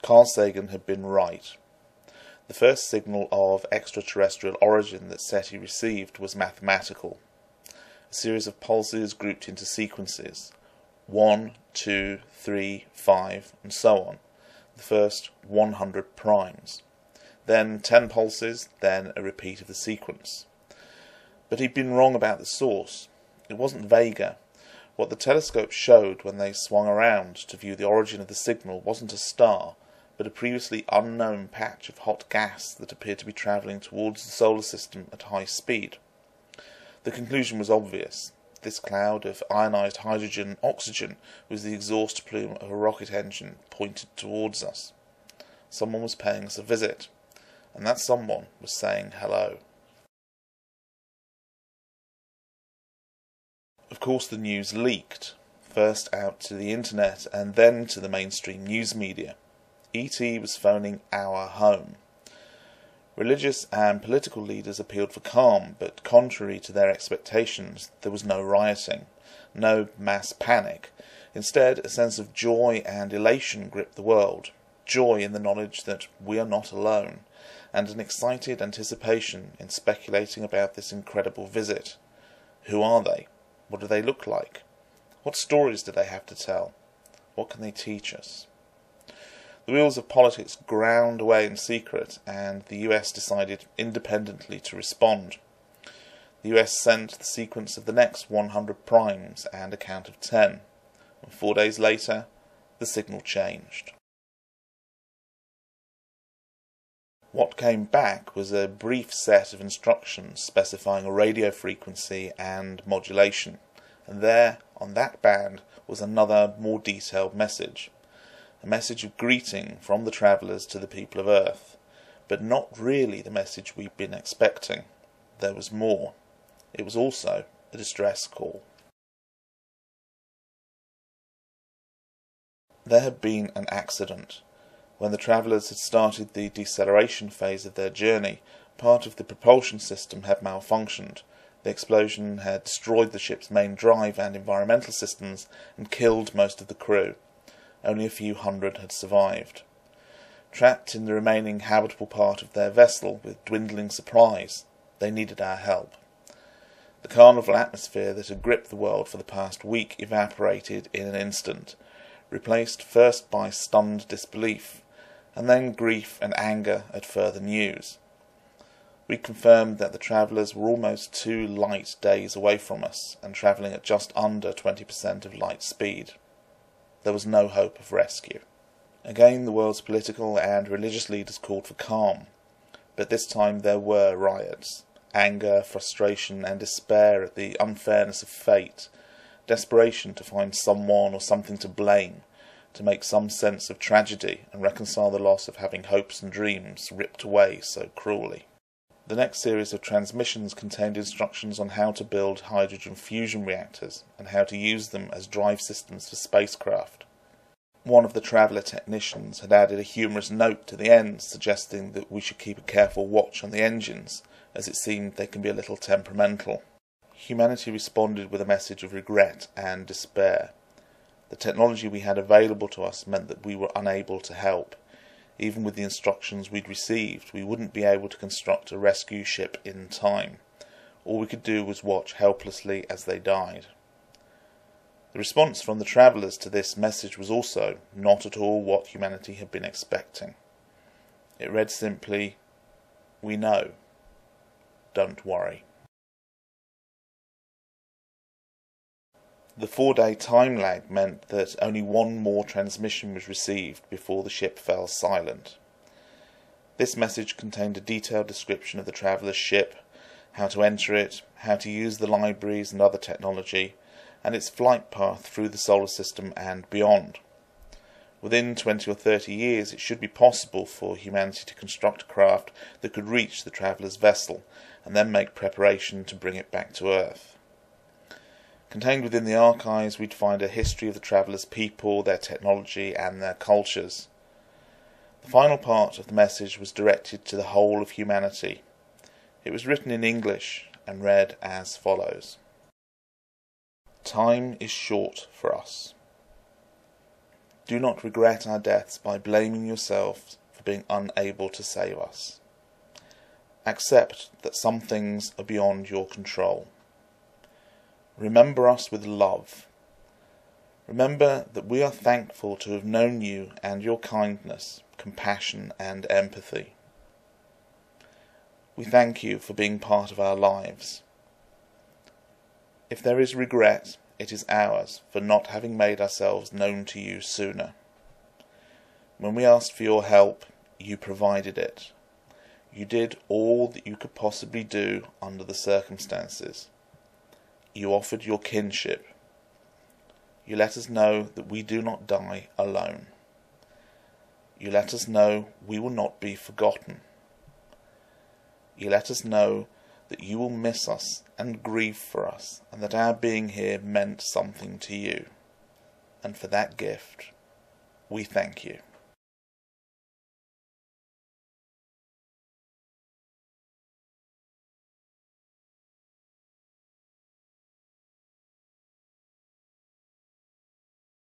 Carl Sagan had been right. The first signal of extraterrestrial origin that SETI received was mathematical. A series of pulses grouped into sequences, 1, 2, 3, 5, and so on. The first 100 primes. Then 10 pulses, then a repeat of the sequence. But he'd been wrong about the source. It wasn't Vega. What the telescope showed when they swung around to view the origin of the signal wasn't a star, but a previously unknown patch of hot gas that appeared to be travelling towards the solar system at high speed. The conclusion was obvious. This cloud of ionised hydrogen-oxygen was the exhaust plume of a rocket engine pointed towards us. Someone was paying us a visit, and that someone was saying hello. Of course, the news leaked, first out to the internet and then to the mainstream news media. E.T. was phoning our home. Religious and political leaders appealed for calm, but contrary to their expectations, there was no rioting, no mass panic. Instead, a sense of joy and elation gripped the world, joy in the knowledge that we are not alone, and an excited anticipation in speculating about this incredible visit. Who are they? What do they look like? What stories do they have to tell? What can they teach us? The wheels of politics ground away in secret, and the US decided independently to respond. The US sent the sequence of the next 100 primes and a count of 10. And 4 days later, the signal changed. What came back was a brief set of instructions specifying a radio frequency and modulation, and there, on that band, was another, more detailed message. A message of greeting from the travellers to the people of Earth, but not really the message we'd been expecting. There was more. It was also a distress call. There had been an accident. When the travellers had started the deceleration phase of their journey, part of the propulsion system had malfunctioned. The explosion had destroyed the ship's main drive and environmental systems and killed most of the crew. Only a few hundred had survived. Trapped in the remaining habitable part of their vessel with dwindling supplies, they needed our help. The carnival atmosphere that had gripped the world for the past week evaporated in an instant, replaced first by stunned disbelief, and then grief and anger at further news. We confirmed that the travellers were almost 2 light days away from us, and travelling at just under 20% of light speed. There was no hope of rescue. Again, the world's political and religious leaders called for calm, but this time there were riots, anger, frustration and despair at the unfairness of fate, desperation to find someone or something to blame, to make some sense of tragedy and reconcile the loss of having hopes and dreams ripped away so cruelly. The next series of transmissions contained instructions on how to build hydrogen fusion reactors and how to use them as drive systems for spacecraft. One of the traveller technicians had added a humorous note to the end, suggesting that we should keep a careful watch on the engines, as it seemed they can be a little temperamental. Humanity responded with a message of regret and despair. The technology we had available to us meant that we were unable to help. Even with the instructions we'd received, we wouldn't be able to construct a rescue ship in time. All we could do was watch helplessly as they died. The response from the travellers to this message was also not at all what humanity had been expecting. It read simply, "We know. Don't worry." The 4-day time lag meant that only one more transmission was received before the ship fell silent. This message contained a detailed description of the traveller's ship, how to enter it, how to use the libraries and other technology, and its flight path through the solar system and beyond. Within 20 or 30 years it should be possible for humanity to construct a craft that could reach the traveller's vessel and then make preparation to bring it back to Earth. Contained within the archives we'd find a history of the travellers' people, their technology and their cultures. The final part of the message was directed to the whole of humanity. It was written in English and read as follows. Time is short for us. Do not regret our deaths by blaming yourselves for being unable to save us. Accept that some things are beyond your control. Remember us with love. Remember that we are thankful to have known you and your kindness, compassion and empathy. We thank you for being part of our lives. If there is regret, it is ours for not having made ourselves known to you sooner. When we asked for your help, you provided it. You did all that you could possibly do under the circumstances. You offered your kinship. You let us know that we do not die alone. You let us know we will not be forgotten. You let us know that you will miss us and grieve for us, and that our being here meant something to you. And for that gift, we thank you.